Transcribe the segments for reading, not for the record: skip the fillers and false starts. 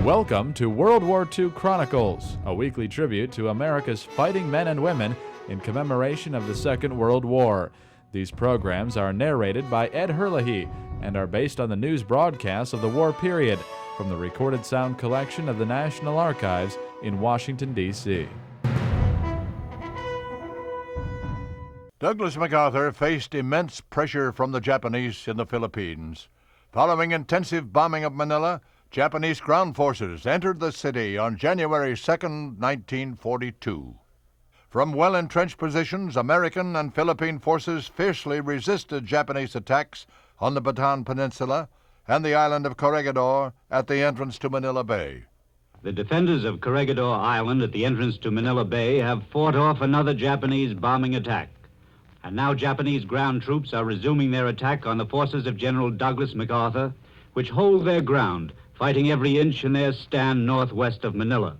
Welcome to World War II Chronicles, a weekly tribute to America's fighting men and women in commemoration of the Second World War. These programs are narrated by Ed Herlihy and are based on the news broadcasts of the war period from the recorded sound collection of the National Archives in Washington, D.C. Douglas MacArthur faced immense pressure from the Japanese in the Philippines. Following intensive bombing of Manila, Japanese ground forces entered the city on January 2, 1942. From well-entrenched positions, American and Philippine forces fiercely resisted Japanese attacks on the Bataan Peninsula and the island of Corregidor at the entrance to Manila Bay. The defenders of Corregidor Island at the entrance to Manila Bay have fought off another Japanese bombing attack. And now Japanese ground troops are resuming their attack on the forces of General Douglas MacArthur, which hold their ground, fighting every inch in their stand northwest of Manila.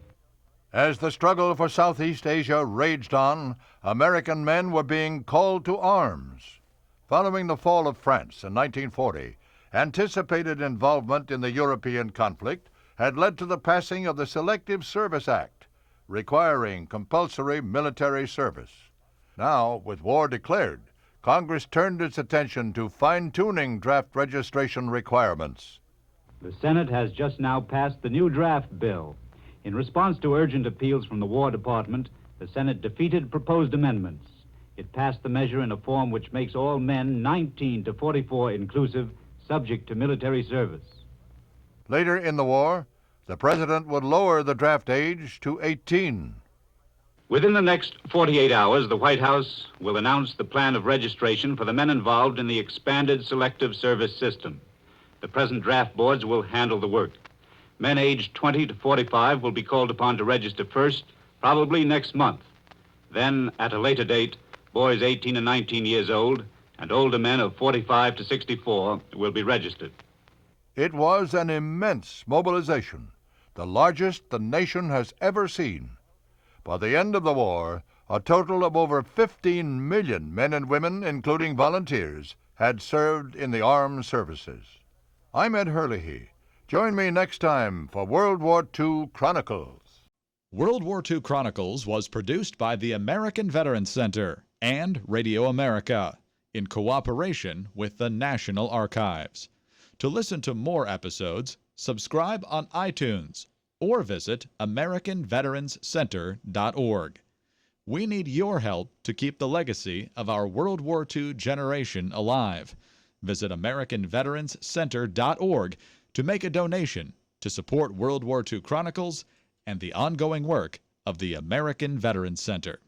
As the struggle for Southeast Asia raged on, American men were being called to arms. Following the fall of France in 1940, anticipated involvement in the European conflict had led to the passing of the Selective Service Act, requiring compulsory military service. Now, with war declared, Congress turned its attention to fine-tuning draft registration requirements. The Senate has just now passed the new draft bill. In response to urgent appeals from the War Department, the Senate defeated proposed amendments. It passed the measure in a form which makes all men 19 to 44 inclusive subject to military service. Later in the war, the president would lower the draft age to 18. Within the next 48 hours, the White House will announce the plan of registration for the men involved in the expanded selective service system. The present draft boards will handle the work. Men aged 20 to 45 will be called upon to register first, probably next month. Then, at a later date, boys 18 and 19 years old and older men of 45 to 64 will be registered. It was an immense mobilization, the largest the nation has ever seen. By the end of the war, a total of over 15 million men and women, including volunteers, had served in the armed services. I'm Ed Herlihy. Join me next time for World War II Chronicles. World War II Chronicles was produced by the American Veterans Center and Radio America in cooperation with the National Archives. To listen to more episodes, subscribe on iTunes or visit AmericanVeteransCenter.org. We need your help to keep the legacy of our World War II generation alive. Visit AmericanVeteransCenter.org to make a donation to support World War II Chronicles and the ongoing work of the American Veterans Center.